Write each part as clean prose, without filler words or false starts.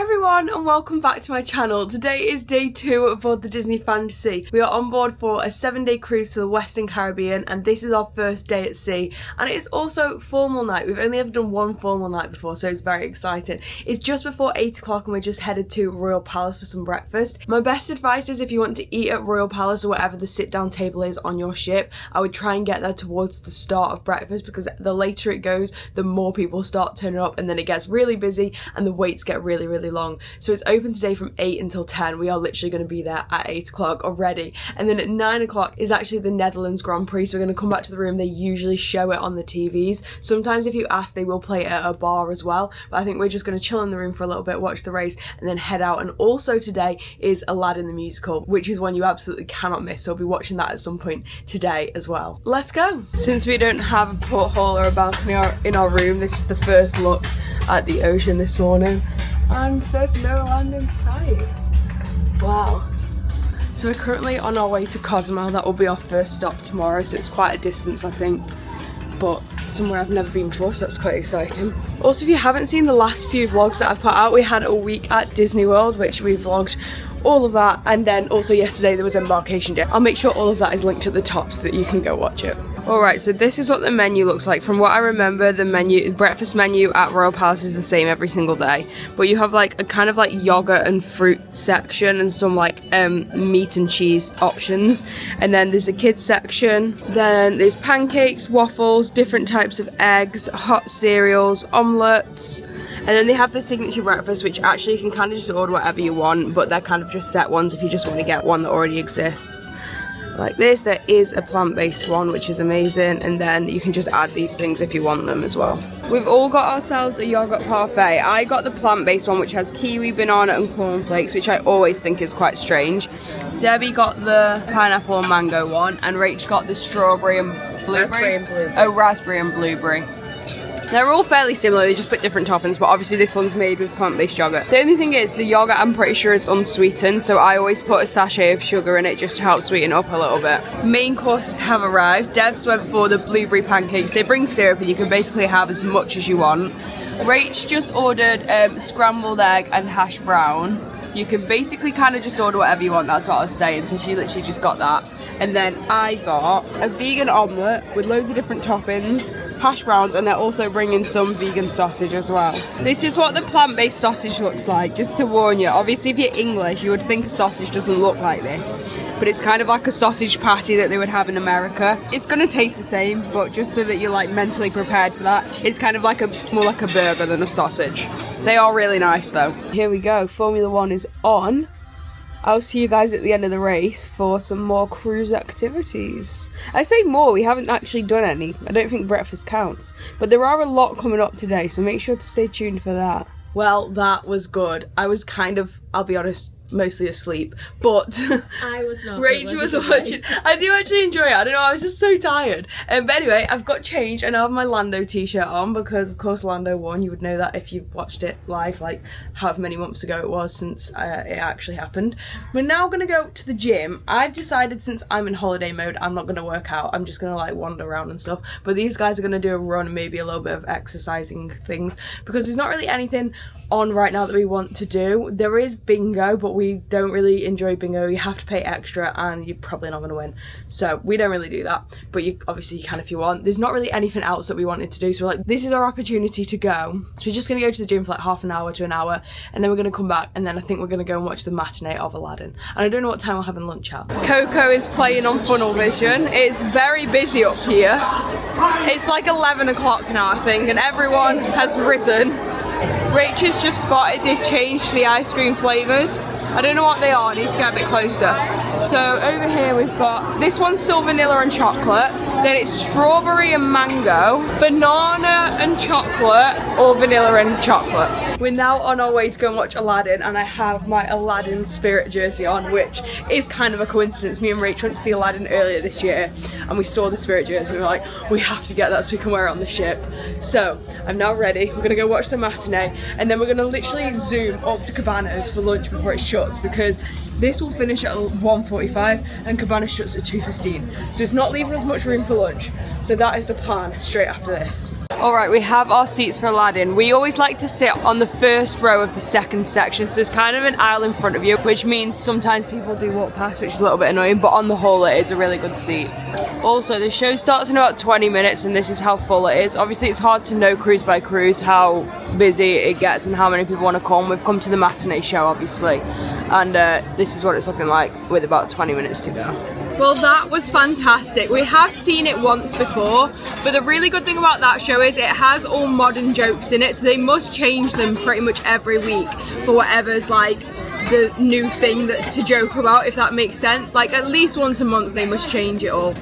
everyone and welcome back to my channel. Today is day 2 aboard the Disney Fantasy. We are on board for a 7-day cruise to the Western Caribbean and this is our first day at sea, and it is also formal night. We've only ever done one formal night before, so it's very exciting. It's just before 8 o'clock and we're just headed to Royal Palace for some breakfast. My best advice is if you want to eat at Royal Palace or whatever the sit down table is on your ship, I would try and get there towards the start of breakfast, because the later it goes the more people start turning up and then it gets really busy and the waits get really long. So it's open today from 8 until 10. We are literally going to be there at 8 o'clock already, and then at 9 o'clock is actually the Netherlands Grand Prix, so we're going to come back to the room. They usually show it on the TVs. Sometimes if you ask they will play it at a bar as well, but I think we're just going to chill in the room for a little bit, watch the race and then head out. And also today is Aladdin the musical, which is one you absolutely cannot miss, so I'll be watching that at some point today as well. Let's go! Since we don't have a porthole or a balcony in our room, this is the first look at the ocean this morning. And there's no land in sight. Wow. So we're currently on our way to Cozumel. That will be our first stop tomorrow, so it's quite a distance I think, but somewhere I've never been before, so that's quite exciting. Also, if you haven't seen the last few vlogs that I've put out, we had a week at Disney World, which we vlogged all of that, and then also yesterday there was embarkation day. I'll make sure all of that is linked at the top so that you can go watch it. Alright, so this is what the menu looks like. From what I remember, the breakfast menu at Royal Palace is the same every single day, but you have like a kind of like yogurt and fruit section and some like meat and cheese options, and then there's a kids section, then there's pancakes, waffles, different types of eggs, hot cereals, omelettes. And then they have the signature breakfast, which actually you can kind of just order whatever you want, but they're kind of just set ones if you just want to get one that already exists. Like this, there is a plant-based one, which is amazing, and then you can just add these things if you want them as well. We've all got ourselves a yogurt parfait. I got the plant-based one, which has kiwi, banana and cornflakes, which I always think is quite strange. Debbie got the pineapple and mango one, and Rach got the strawberry and blueberry. Raspberry and blueberry. Oh, raspberry and blueberry. They're all fairly similar, they just put different toppings, but obviously this one's made with plant-based yogurt. The only thing is, the yogurt I'm pretty sure is unsweetened, so I always put a sachet of sugar in it just to help sweeten it up a little bit. Main courses have arrived. Debs went for the blueberry pancakes. They bring syrup and you can basically have as much as you want. Rach just ordered scrambled egg and hash brown. You can basically kind of just order whatever you want, that's what I was saying, so she literally just got that. And then I got a vegan omelette with loads of different toppings, hash browns, and they're also bringing some vegan sausage as well. This is what the plant-based sausage looks like, just to warn you. Obviously if you're English you would think a sausage doesn't look like this, but it's kind of like a sausage patty that they would have in America. It's gonna taste the same, but just so that you're like mentally prepared for that, it's kind of like more like a burger than a sausage. They are really nice though. Here we go, Formula 1 is on. I'll see you guys at the end of the race for some more cruise activities. I say more, we haven't actually done any. I don't think breakfast counts. But there are a lot coming up today, so make sure to stay tuned for that. Well, that was good. I was kind of, I'll be honest, mostly asleep, but I was not. Rach was watching. I do actually enjoy it. I don't know, I was just so tired. But anyway, I've got changed and I have my Lando t-shirt on because of course Lando won. You would know that if you watched it live, like however many months ago it was since it actually happened. We're now gonna go to the gym. I've decided since I'm in holiday mode, I'm not gonna work out. I'm just gonna like wander around and stuff. But these guys are gonna do a run and maybe a little bit of exercising things, because there's not really anything on right now that we want to do. There is bingo, but we don't really enjoy bingo. You have to pay extra and you're probably not going to win, so we don't really do that, but you obviously you can if you want. There's not really anything else that we wanted to do, so we're like, this is our opportunity to go. So we're just going to go to the gym for like half an hour to an hour, and then we're going to come back, and then I think we're going to go and watch the matinee of Aladdin, and I don't know what time we're having lunch at. Coco is playing on Funnel Vision. It's very busy up here. It's like 11 o'clock now I think, and everyone has risen. Rach has just spotted they've changed the ice cream flavours. I don't know what they are, I need to get a bit closer. So over here we've got, this one's still vanilla and chocolate, then it's strawberry and mango, banana and chocolate, or vanilla and chocolate. We're now on our way to go and watch Aladdin, and I have my Aladdin spirit jersey on, which is kind of a coincidence. Me and Rach went to see Aladdin earlier this year and we saw the spirit jersey and we were like, we have to get that so we can wear it on the ship. So I'm now ready, we're gonna go watch the matinee, and then we're gonna literally zoom up to Cabanas for lunch before it shuts, because This will finish at 1:45 and Cabana shuts at 2:15. So it's not leaving us much room for lunch. So that is the plan straight after this. Alright, we have our seats for Aladdin. We always like to sit on the first row of the second section, so there's kind of an aisle in front of you, which means sometimes people do walk past, which is a little bit annoying, but on the whole it is a really good seat. Also, the show starts in about 20 minutes and this is how full it is. Obviously it's hard to know cruise by cruise how busy it gets and how many people want to come. We've come to the matinee show obviously, and this is what it's looking like with about 20 minutes to go. Well, that was fantastic. We have seen it once before, but the really good thing about that show is it has all modern jokes in it, so they must change them pretty much every week for whatever's like the new thing that to joke about, if that makes sense. Like at least once a month they must change it all.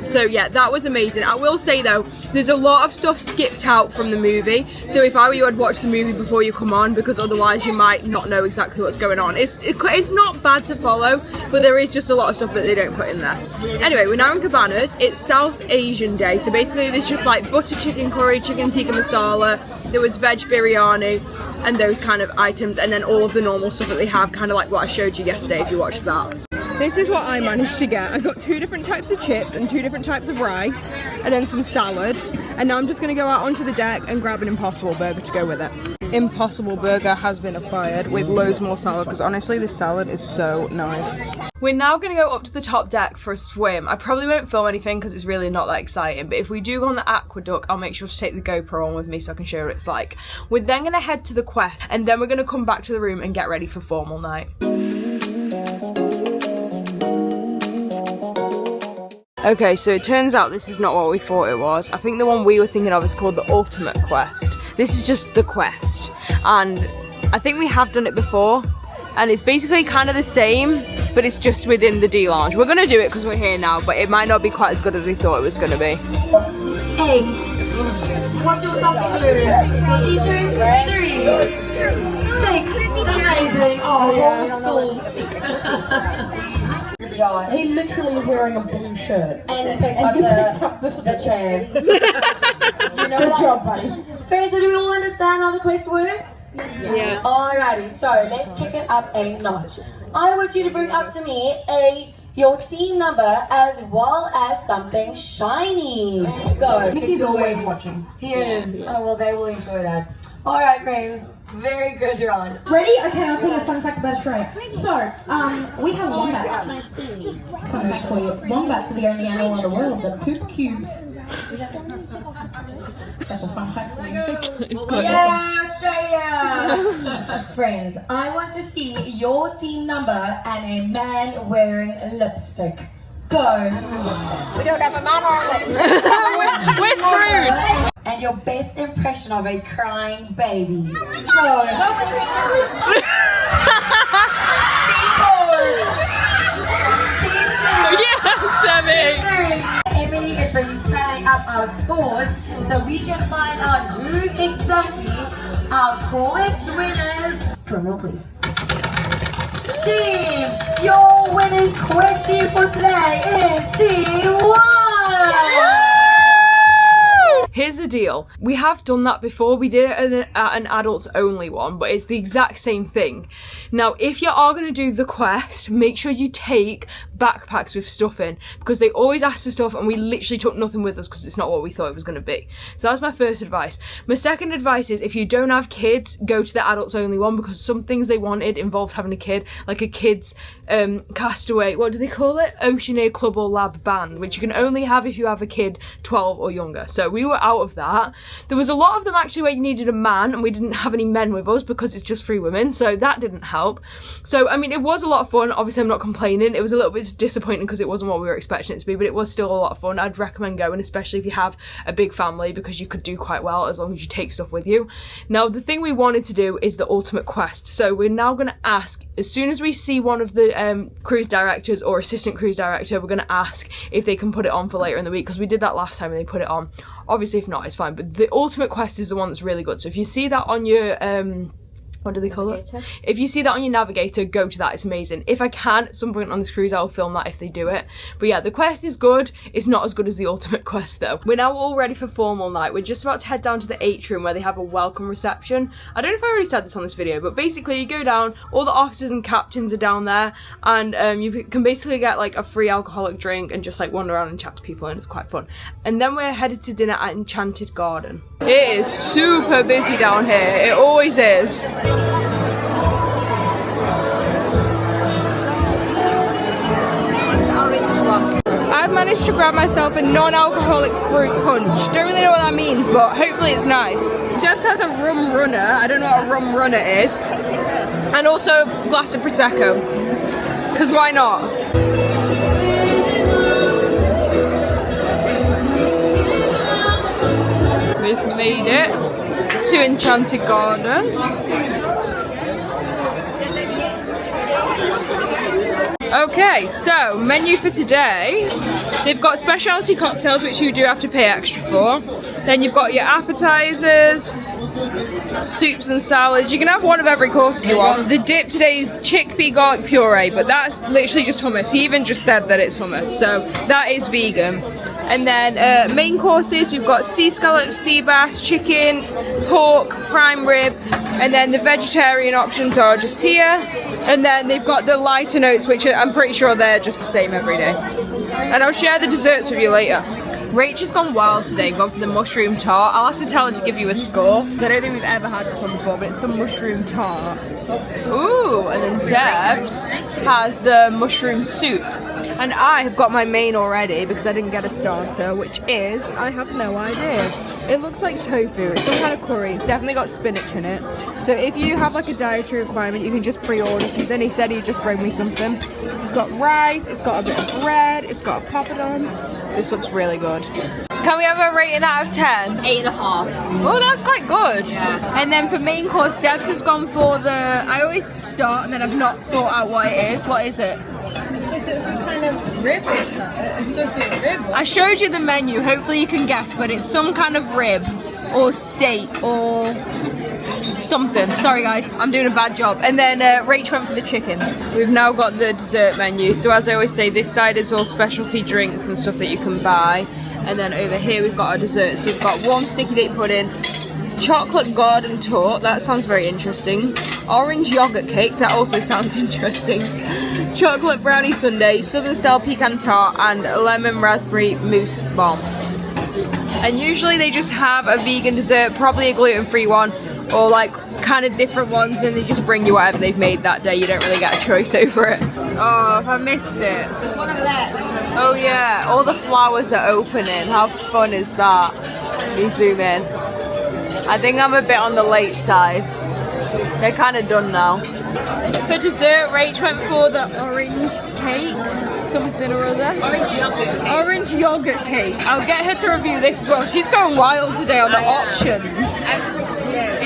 So yeah, that was amazing. I will say though, there's a lot of stuff skipped out from the movie, so if I were you, I'd watch the movie before you come on, because otherwise you might not know exactly what's going on. It's not bad to follow, but there is just a lot of stuff that they don't put in there. Anyway, we're now in Cabanas. It's South Asian Day, so basically there's just like butter chicken curry, chicken tikka masala, there was veg biryani and those kind of items, and then all of the normal stuff that they have, kind of like what I showed you yesterday if you watched that. This is what I managed to get. I got 2 different types of chips and 2 different types of rice and then some salad, and now I'm just going to go out onto the deck and grab an Impossible Burger to go with it. Impossible Burger has been acquired with loads more salad, because honestly this salad is so nice. We're now going to go up to the top deck for a swim. I probably won't film anything because it's really not that exciting, but if we do go on the aqueduct, I'll make sure to take the GoPro on with me so I can show you what it's like. We're then going to head to the quest, and then we're going to come back to the room and get ready for formal night. Okay, so it turns out this is not what we thought it was. I think the one we were thinking of is called the Ultimate Quest. This is just the quest, and I think we have done it before, and it's basically kind of the same, but it's just within the D Lounge. We're going to do it because we're here now, but it might not be quite as good as we thought it was going to be. 8. Watch yourself lose. T-shirts 3. 6. Amazing. Oh, yeah. Yeah, he literally is wearing a blue shirt. And he picked up the chair. You know Good job, buddy. Friends, do we all understand how the quest works? Yeah. Alrighty, so let's kick it up a notch. I want you to bring up to me your team number as well as something shiny. Go. Mickey's always watching. He is. Oh, well, they will enjoy that. Alright, friends. Very good, you're on. Ready? Okay, I'll tell you a fun fact about Australia. So, we have wombats. Fun fact for you. Wombats are the only animal in the world that poop cubes. That's a fun fact for you. Yeah, Australia! Friends, I want to see your team number and a man wearing lipstick. Go. We don't have a man or We're screwed! And your best impression of a crying baby. Go. Yes, Demi! Emily is busy tallying up our scores so we can find out who exactly our quest winners. Drumroll, please. Team, your winning quest team for today is Team 1! Here's the deal. We have done that before. We did it at an adults only one, but it's the exact same thing. Now, if you are going to do the quest, make sure you take backpacks with stuff in, because they always ask for stuff and we literally took nothing with us because it's not what we thought it was going to be. So that's my first advice. My second advice is, if you don't have kids, go to the adults only one, because some things they wanted involved having a kid, like a kid's castaway, what do they call it? Oceaneer Club or Lab band, which you can only have if you have a kid 12 or younger. So we were out of that. There was a lot of them actually where you needed a man, and we didn't have any men with us because it's just 3 women, so that didn't help. So I mean, it was a lot of fun. Obviously I'm not complaining. It was a little bit disappointing because it wasn't what we were expecting it to be, but it was still a lot of fun. I'd recommend going, especially if you have a big family, because you could do quite well as long as you take stuff with you. Now, the thing we wanted to do is the ultimate quest, so we're now going to ask, as soon as we see one of the cruise directors or assistant cruise director, we're going to ask if they can put it on for later in the week, because we did that last time and they put it on. Obviously if not, it's fine, but the ultimate quest is the one that's really good. So if you see that on your what do they call it? If you see that on your navigator, go to that. It's amazing. If I can, at some point on this cruise, I'll film that if they do it. But yeah, the quest is good. It's not as good as the ultimate quest though. We're now all ready for formal night. We're just about to head down to the atrium where they have a welcome reception. I don't know if I already said this on this video, but basically you go down, all the officers and captains are down there, and you can basically get like a free alcoholic drink and just like wander around and chat to people, and it's quite fun. And then we're headed to dinner at Enchanted Garden. It is super busy down here. It always is. I've managed to grab myself a non-alcoholic fruit punch. Don't really know what that means, but hopefully it's nice. Debs has a rum runner. I don't know what a rum runner is. And also a glass of Prosecco. Because why not? We've made it to Enchanted Garden. Okay, so menu for today. They've got specialty cocktails which you do have to pay extra for. Then you've got your appetizers, soups and salads. You can have one of every course if you want. The dip today is chickpea garlic puree, but that's literally just hummus. He even just said that it's hummus, so that is vegan. And then main courses, we've got sea scallops, sea bass, chicken, pork, prime rib, and then the vegetarian options are just here. And then they've got the lighter notes, which I'm pretty sure they're just the same every day. And I'll share the desserts with you later. Rach has gone wild today, gone for the mushroom tart. I'll have to tell her to give you a score, because I don't think we've ever had this one before, but it's some mushroom tart. Ooh, and then Debs has the mushroom soup. And I have got my main already because I didn't get a starter, which is, I have no idea. It looks like tofu, it's some kind of curry, it's definitely got spinach in it. So if you have like a dietary requirement, you can just pre-order something. He said he'd just bring me something. It's got rice, it's got a bit of bread, it's got a poppadom. This looks really good. Can we have a rating out of 10? 8.5. Oh, that's quite good. Yeah. And then for main course, Debs has gone for the, I always start and then I've not thought out what it is. What is it? Is it some kind of rib or something? It's supposed to be a rib. I showed you the menu, hopefully you can guess, but it's some kind of rib or steak or something. Sorry guys, I'm doing a bad job. And then Rach went for the chicken. We've now got the dessert menu. So as I always say, this side is all specialty drinks and stuff that you can buy. And then over here we've got our desserts. So we've got warm sticky date pudding, chocolate garden torte, that sounds very interesting. Orange yogurt cake, that also sounds interesting. Chocolate brownie sundae, southern style pecan tart, and lemon raspberry mousse bomb. And usually they just have a vegan dessert, probably a gluten-free one, or like kind of different ones, and they just bring you whatever they've made that day. You don't really get a choice over it. Oh, if I missed it. There's one over there. Oh yeah, all the flowers are opening. How fun is that? Let me zoom in. I think I'm a bit on the late side. They're kind of done now. For dessert, Rach went for the orange cake, something or other. Orange yogurt cake. Orange yogurt cake. I'll get her to review this as well. She's going wild today on the options.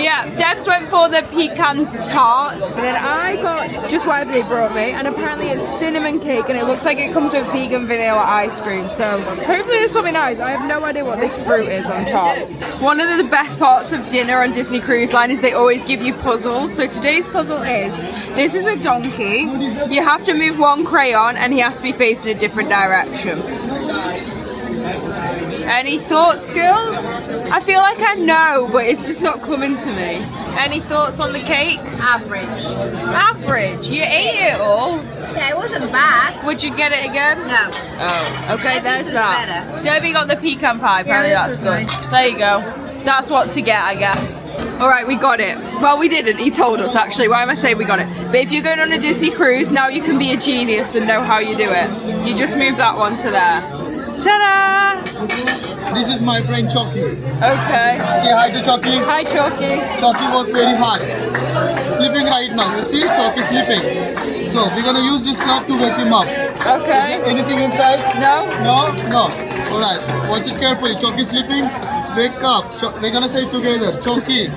Yeah, Debs went for the pecan tart. And then I got just whatever they brought me, and apparently it's cinnamon cake, and it looks like it comes with vegan vanilla ice cream. So hopefully this will be nice. I have no idea what this fruit is on top. One of the best parts of dinner on Disney Cruise Line is they always give you puzzles. So today's puzzle is, this is a donkey. You have to move one crayon, and he has to be facing a different direction. Any thoughts, girls? I feel like I know, but it's just not coming to me. Any thoughts on the cake? Average. Average? You ate it all? Yeah, it wasn't bad. Would you get it again? No. Oh, okay, Debbie's there's was that. better. Debbie got the pecan pie, apparently this that's was good. nice. There you go. That's what to get, I guess. Alright, we got it. Well, we didn't. He told us, actually. Why am I saying we got it? But if you're going on a Disney cruise, now you can be a genius and know how you do it. You just move that one to there. Ta-da! This is my friend Chalky. Okay. Say hi to Chalky. Hi, Chalky. Chalky worked very hard. Sleeping right now. You see, Chalky sleeping. So we're gonna use this cup to wake him up. Okay. Anything inside? No? No? No. Alright. Watch it carefully. Chalky sleeping. Wake up. We're gonna say it together. Chalky.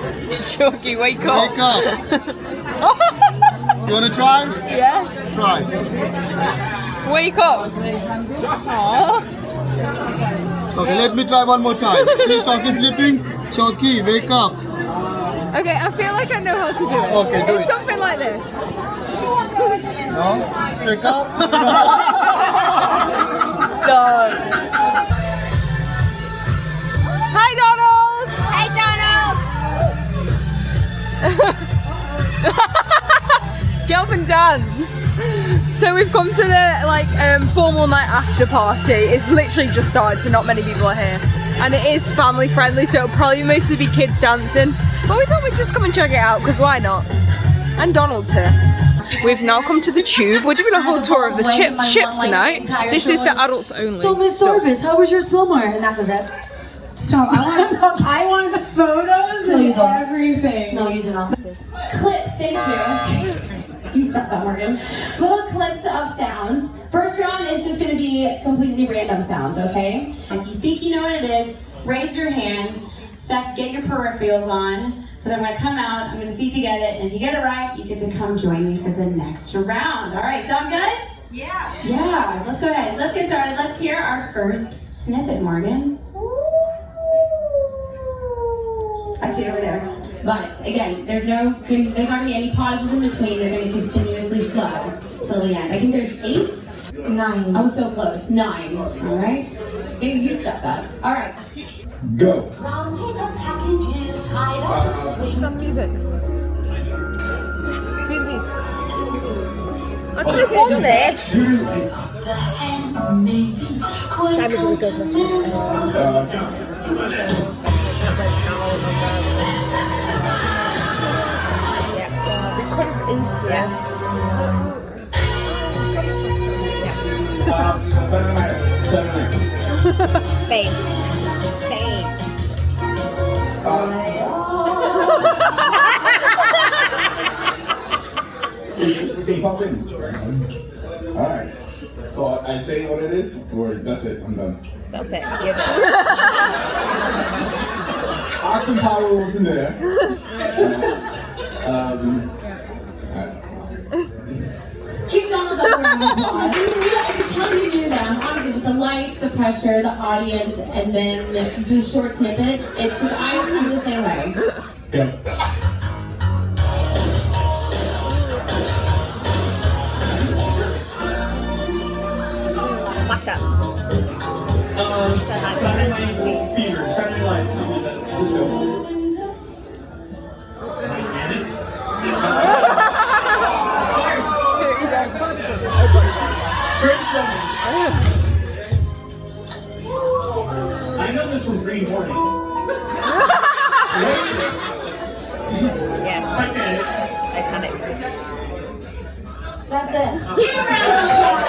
Chalky, wake up. Wake up. You wanna try? Yes. Try. Wake up. Aww. Okay, let me try one more time. See, Chalky sleeping. Chalky, wake up. Okay, I feel like I know how to do it. Okay, do It's it. something like this. No? Pick up. Done. Hi, Donald! Hey, Donald! Get up and dance. So we've come to the formal night after party. It's literally just started, so not many people are here. And it is family friendly, so it'll probably mostly be kids dancing. But we thought we'd just come and check it out, because why not? And Donald's here. We've now come to the Tube. We're doing a whole tour of the ship tonight. This is the adults only. So Miss Dorbis, how was your summer? And that was it. Stop. I wanted the photos and everything. No, you did not. Clip, thank you. You stop that, Morgan. Little clips of sounds. First round is just going to be completely random sounds, okay? If you think you know what it is, raise your hand. Steph, get your peripherals on, because I'm going to come out. I'm going to see if you get it. And if you get it right, you get to come join me for the next round. All right, sound good? Yeah. Yeah, let's go ahead. Let's get started. Let's hear our first snippet, Morgan. I see it over there. But again, there's not going to be any pauses in between. They're going to continuously flow till the end. I think there's 8. 9. I was so close. 9. All right. You step that. All right. Go. Some music. Do this. I could have won this. That is what goes this way. Some pumpkins. Alright. So I say what it is, or that's it, I'm done. That's it. You're done. Austin Power wasn't there. Keep Donald up around the applause. I could tell you knew them, honestly, with the lights, the pressure, the audience, and then the short snippet. It's just, I'm the same way. Go. Mash up. Saturday Night Fever, Saturday Night, something like that. Let's go. I know this from Green Hornet. Yeah. Titanic. That's it. Give a round of applause.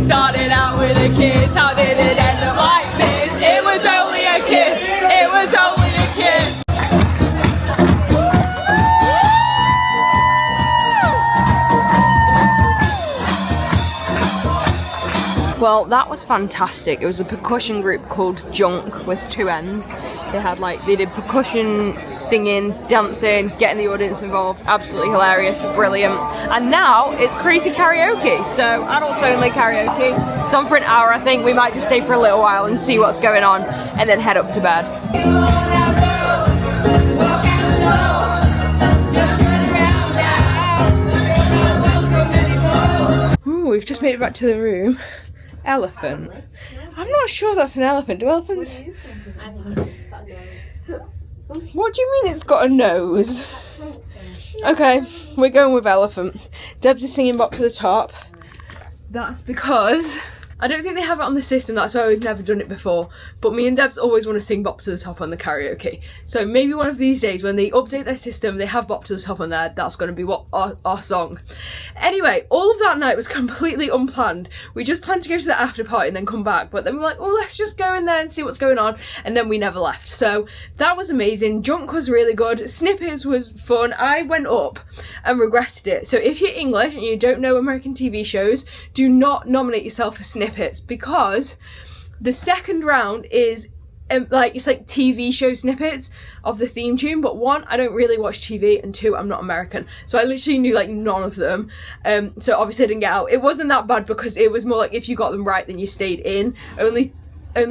Started out with a kiss, how did it end up like this? It was only a kiss, it was only a kiss. Well, that was fantastic. It was a percussion group called Junk with 2 N's. They did percussion, singing, dancing, getting the audience involved. Absolutely hilarious, brilliant. And now it's crazy karaoke. So adults only karaoke. It's on for an hour, I think. We might just stay for a little while and see what's going on and then head up to bed. Ooh, we've just made it back to the room. Elephant. I'm not sure that's an elephant. Do elephants? What do you mean it's got a nose? Okay, we're going with elephant. Debs is singing Bop to the Top. That's because I don't think they have it on the system, that's why we've never done it before, but me and Debs always want to sing Bop to the Top on the karaoke. So maybe one of these days when they update their system, they have Bop to the Top on there, that's going to be what our song. Anyway, all of that night was completely unplanned. We just planned to go to the after party and then come back, but then we were like, oh, let's just go in there and see what's going on, and then we never left. So that was amazing. Junk was really good. Snippets was fun. I went up and regretted it. So if you're English and you don't know American TV shows, do not nominate yourself for Snippets, because the second round is it's like TV show snippets of the theme tune, but one, I don't really watch TV, and two, I'm not American, so I literally knew like none of them, so obviously I didn't get out. It wasn't that bad because it was more like if you got them right then you stayed in. Only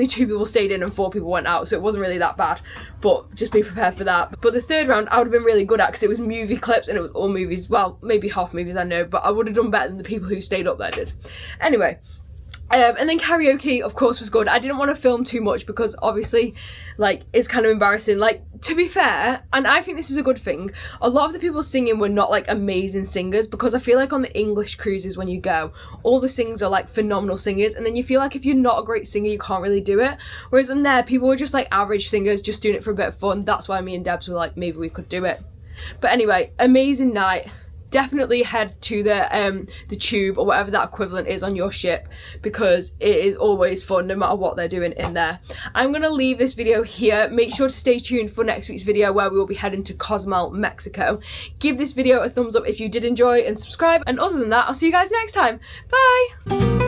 2 people stayed in and 4 people went out, so it wasn't really that bad, but just be prepared for that. But the third round I would have been really good at because it was movie clips and it was all movies, well maybe half movies, I know, but I would have done better than the people who stayed up there did. Anyway, and then karaoke of course was good. I didn't want to film too much because obviously like it's kind of embarrassing. Like, to be fair, and I think this is a good thing, a lot of the people singing were not like amazing singers, because I feel like on the English cruises when you go, all the singers are like phenomenal singers, and then you feel like if you're not a great singer you can't really do it, whereas on there people were just like average singers just doing it for a bit of fun. That's why me and Debs were like, maybe we could do it. But anyway, amazing night. Definitely head to the tube or whatever that equivalent is on your ship, because it is always fun no matter what they're doing in there. I'm going to leave this video here. Make sure to stay tuned for next week's video where we will be heading to Cozumel, Mexico. Give this video a thumbs up if you did enjoy and subscribe, and other than that I'll see you guys next time. Bye!